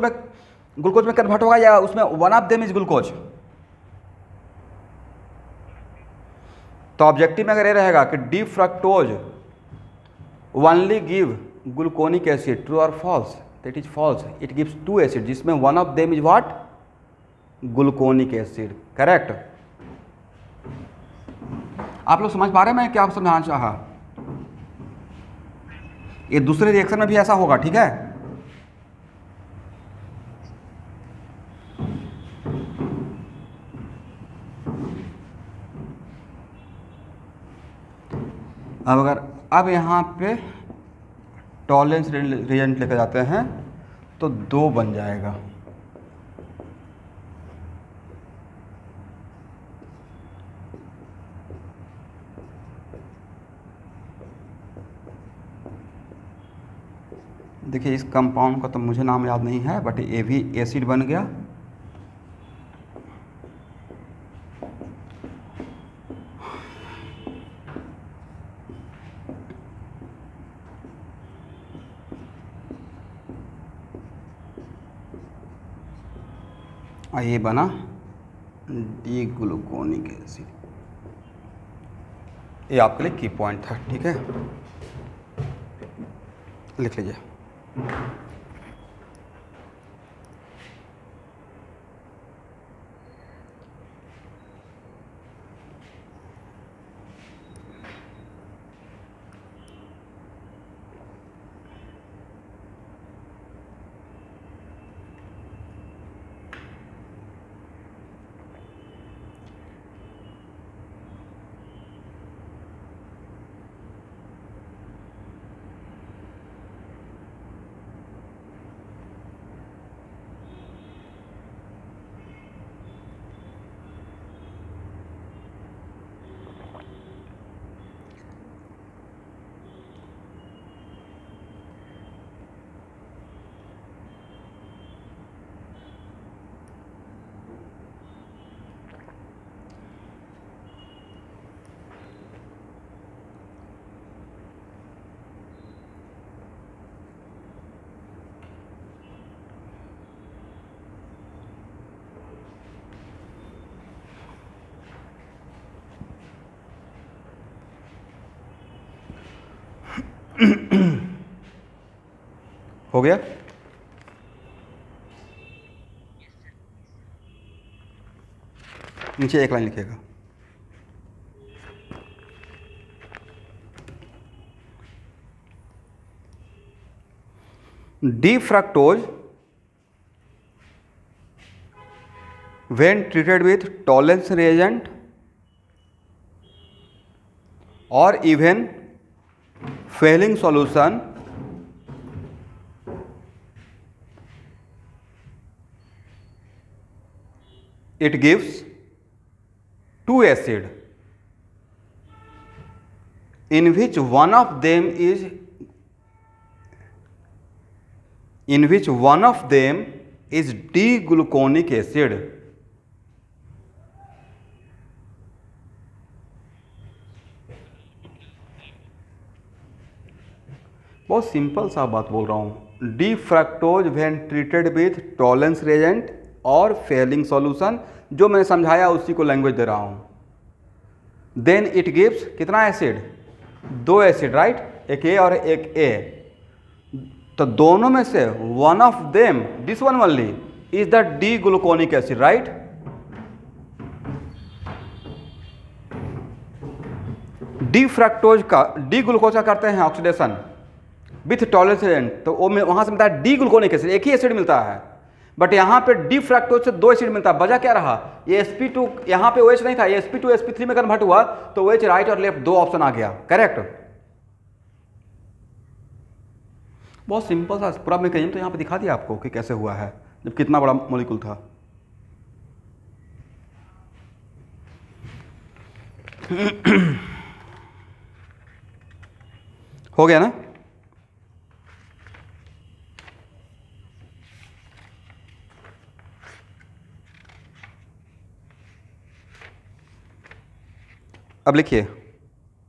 में कन्वर्ट होगा, या उसमें one of them is glucose? तो ऑब्जेक्टिव में अगर ये रहेगा कि D fructose only give gluconic acid, true और false? That is false, it gives 2 acid जिसमें one of them is what? Gluconic acid, correct. आप लोग समझ पा रहे हैं मैं क्या समझाना चाहा? ये दूसरे रिएक्शन में भी ऐसा होगा, ठीक है। अब यहाँ पे टॉलरेंस रिएजेंट लेकर जाते हैं तो 2 बन जाएगा। देखिए इस कंपाउंड का तो मुझे नाम याद नहीं है, बट ये भी एसिड बन गया। और ये बना डी ग्लूकोनिक एसिड। ये आपके लिए की पॉइंट था, ठीक है, लिख लीजिए। हो गया? नीचे एक लाइन लिखिएगा। D fructose when treated with tolerance reagent or even failing solution it gives two acid in which one of them is D-gluconic acid. बहुत सिंपल सा बात बोल रहा हूँ। D fructose when treated with Tollens reagent और Fehling solution, जो मैंने समझाया उसी को लैंग्वेज दे रहा हूँ। देन इट गिव्स कितना एसिड? दो एसिड, राइट, एक ए और एक ए। तो दोनों में से one of them, this one only, is the D gluconic acid, right. D fructose का, डी ग्लूकोज का करते हैं ऑक्सीडेशन विथ टॉलरेंस एजेंट, तो वो वहां से मिलता है डी ग्लूकोनिक एसिड, एक ही एसिड मिलता है। बट यहाँ पे डी फ्रक्टोज से दो एसिड मिलता है। वजह क्या रहा? ये sp2, यहाँ पे OH नहीं था, ये sp2 sp3 में कन्वर्ट हुआ, तो OH राइट और लेफ्ट दो ऑप्शन आ गया, करेक्ट। बहुत सिंपल सा पूरा मैकेनिज्म तो यहाँ पे दिखा दिया आपको कि कैसे हुआ है, जब कितना बड़ा मॉलिक्यूल था। हो गया ना? अब लिखिए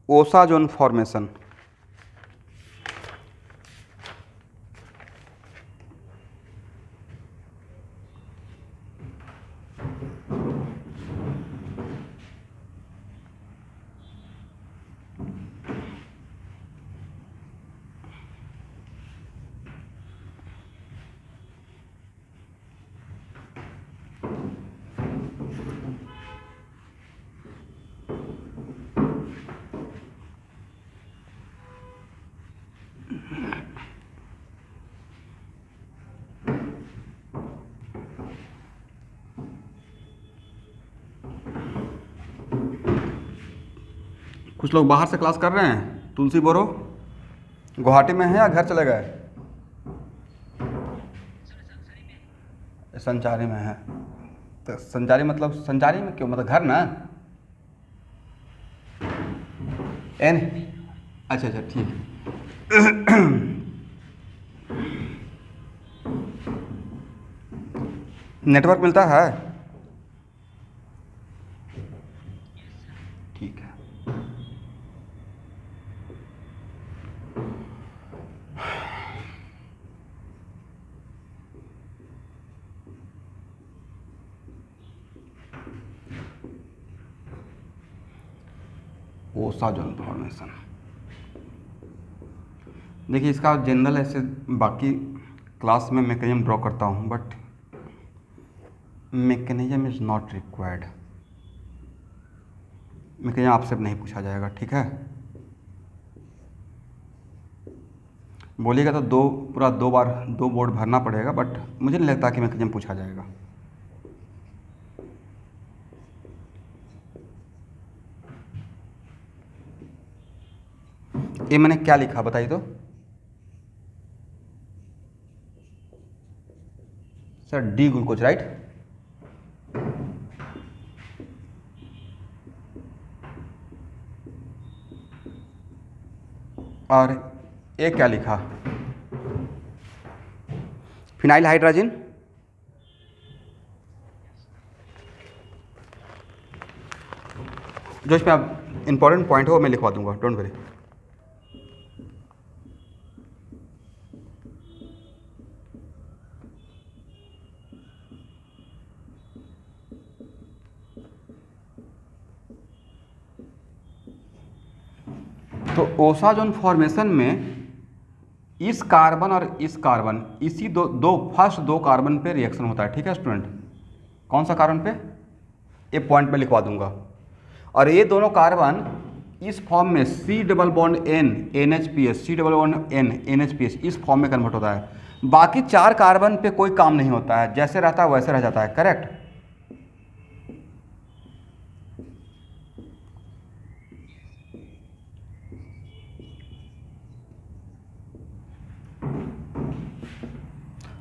ओसाजोन फॉर्मेशन। कुछ लोग बाहर से क्लास कर रहे हैं। तुलसी बोरो गुवाहाटी में है या घर चले गए? संचारी में है। तो संचारी मतलब संचारी में क्यों, मतलब घर ना? एन, अच्छा अच्छा ठीक। नेटवर्क मिलता है? ठीक है। ओसाजोन फॉर्मेशन, देखिए इसका जनरल ऐसे बाकी क्लास में मैकेनिज्म ड्रॉ करता हूँ, but mechanism is not required. Mechanism आपसे नहीं पूछा जाएगा, ठीक है? बोलिएगा तो पूरा दो बार दो बोर्ड भरना पड़ेगा, बट मुझे नहीं लगता कि मैकेनिज्म पूछा जाएगा। ये मैंने क्या लिखा बताइए तो? Sir D glucose, right. और ये क्या लिखा? Phenyl hydrogen. जो इसमें अब इंपॉर्टेंट पॉइंट हो वो मैं लिखवा दूंगा, डोंट वरी। तो ओसाजोन फॉर्मेशन में इस कार्बन और इस कार्बन, इसी फर्स्ट दो कार्बन पे रिएक्शन होता है, ठीक है स्टूडेंट? कौन सा कार्बन पे? ये पॉइंट में लिखवा दूंगा। और ये दोनों कार्बन इस फॉर्म में C double bond N NH+, C double bond N NH+, इस फॉर्म में कन्वर्ट होता है। बाकी 4 कार्बन पे कोई काम नहीं होता है, जैसे रहता है वैसे रह जाता है, करेक्ट।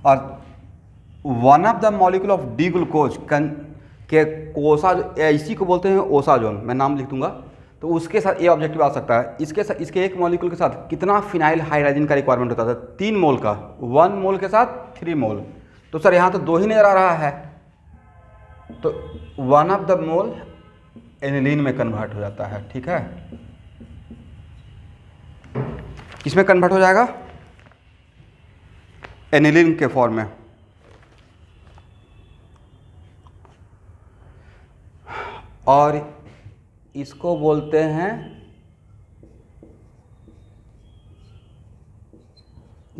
और one of the molecule of D glucose के कोसा, इसी को बोलते हैं ओसाजोन, मैं नाम लिख दूंगा। तो उसके साथ ये ऑब्जेक्टिव आ सकता है, इसके साथ, इसके एक मॉलिक्यूल के साथ कितना फिनाइल हाइड्रोजन का रिक्वायरमेंट होता था? 3 मोल का, 1 मोल के साथ 3 मोल। तो सर यहाँ तो 2 ही नजर आ रहा है, तो 1 ऑफ द मोल एनिलीन में कन्वर्ट हो जाता है, ठीक है। किसमें कन्वर्ट हो जाएगा? एनिलीन के फॉर्म में। और इसको बोलते हैं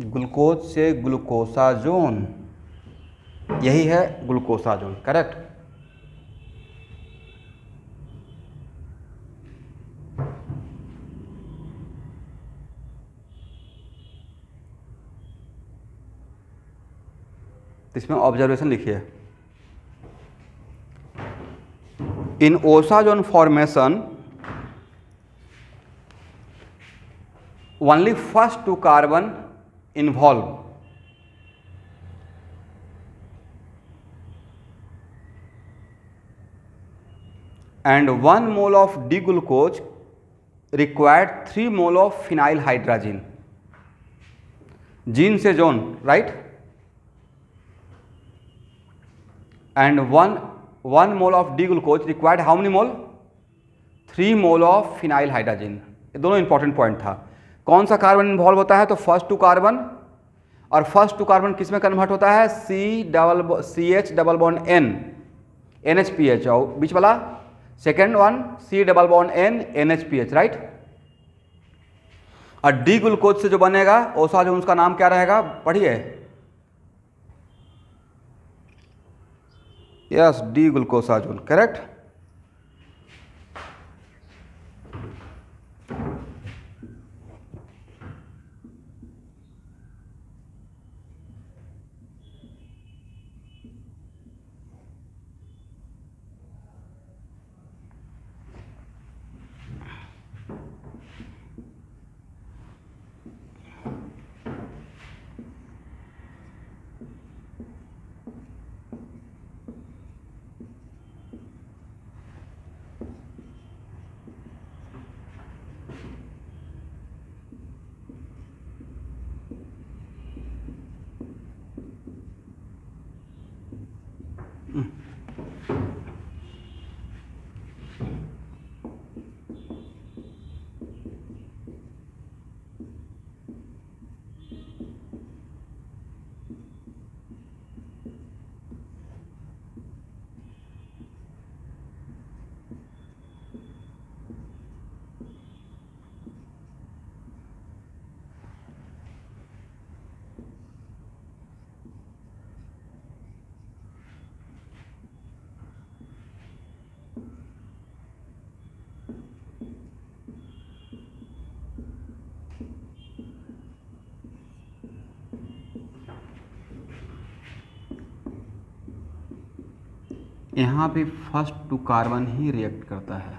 ग्लूकोज से ग्लूकोसाजोन, यही है ग्लूकोसाजोन, करेक्ट। इसमें ऑब्जर्वेशन लिखिए, in osazone formation only first 2 carbon involve and 1 mole of D-glucose required 3 mole of phenyl hydrazine. Gene से zone, right? And 1 mole of D-glucose required how many mole? 3 mole of phenyl hydrazine. ये दोनों important point था। कौन सा carbon involve होता है? तो first 2 carbon, और फर्स्ट 2 कार्बन किस में कन्वर्ट होता है? CH double bond N NH+, और बीच वाला second one C double bond N NH+, right. और डी ग्लूकोज से जो बनेगा ओसाजोन, उसका नाम क्या रहेगा? पढ़िए, यस, डी ग्लूकोसाजोन, करेक्ट। यहाँ पे फर्स्ट 2 कार्बन ही रिएक्ट करता है,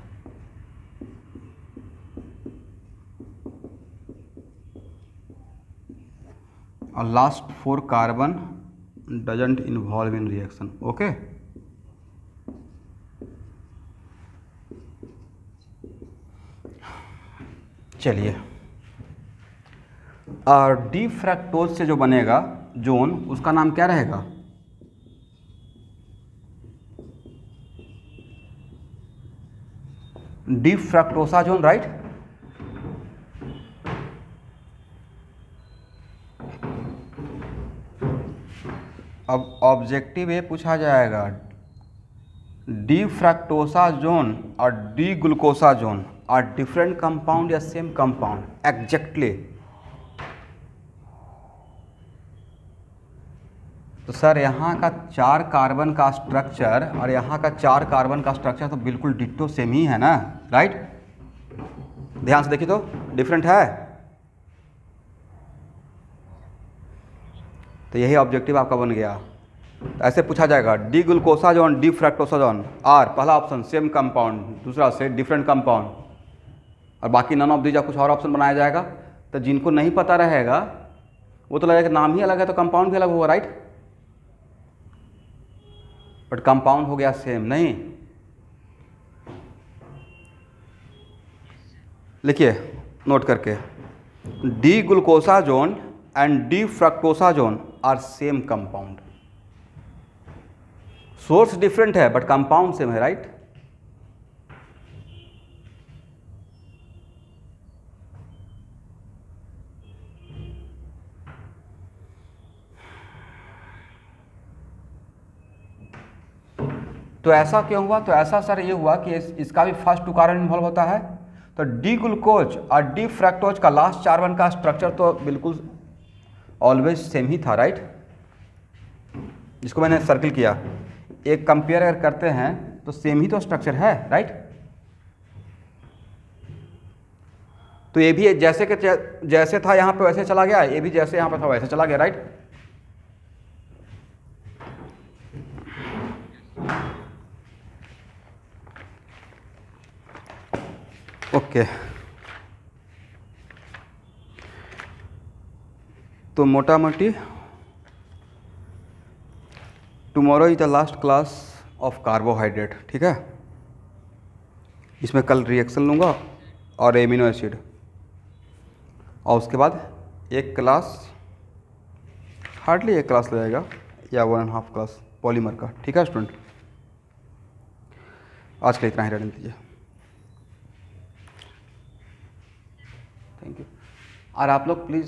और last 4 carbon doesn't involve in reaction, okay. चलिए, और डी फ्रक्टोज से जो बनेगा जोन, उसका नाम क्या रहेगा? D fructosazone, right. अब ऑब्जेक्टिव ये पूछा जाएगा, डी फ्रक्टोसाजोन और D glucosazone are different compound या सेम कंपाउंड? एग्जैक्टली। तो सर यहाँ का 4 कार्बन का स्ट्रक्चर और यहाँ का 4 कार्बन का स्ट्रक्चर तो बिल्कुल डिट्टो सेम ही है ना, राइट। ध्यान से देखिए तो डिफरेंट है। तो यही ऑब्जेक्टिव आपका बन गया। तो ऐसे पूछा जाएगा डी ग्लूकोसाजोन डी फ्रक्टोसाजोन आर, पहला ऑप्शन सेम कंपाउंड, दूसरा से डिफरेंट कंपाउंड, और बाकी नन ऑफ दीज कुछ और ऑप्शन बनाया जाएगा। तो जिनको नहीं पता रहेगा वो तो लगेगा नाम ही अलग है तो कंपाउंड भी अलग होगा, राइट। बट कंपाउंड हो गया सेम, नहीं। लिखिए नोट करके, D glucosazone and D fructosazone are same compound. Source different है बट कंपाउंड सेम है, राइट। तो ऐसा क्यों हुआ? तो ऐसा सर ये हुआ कि इसका भी फर्स्ट टू कार्बन इन्वॉल्व होता है। तो डी ग्लूकोज और डी फ्रक्टोज का लास्ट कार्बन का स्ट्रक्चर तो बिल्कुल ऑलवेज सेम ही था, राइट। जिसको मैंने सर्किल किया, एक कंपेयर अगर करते हैं तो सेम ही तो स्ट्रक्चर है, राइट। तो ये भी जैसे कि जैसे था यहाँ पे वैसे चला गया, ये भी जैसे यहाँ पे था वैसे चला गया, राइट। ओके तो मोटा मोटी tomorrow is the last class of carbohydrate, ठीक है। इसमें कल रिएक्शन लूँगा और एमिनो एसिड, और उसके बाद एक क्लास, हार्डली एक क्लास लगेगा या 1.5 क्लास पॉलीमर का, ठीक है स्टूडेंट। आज के लिए इतना ही रहने दीजिए। Thank you. और आप लोग प्लीज़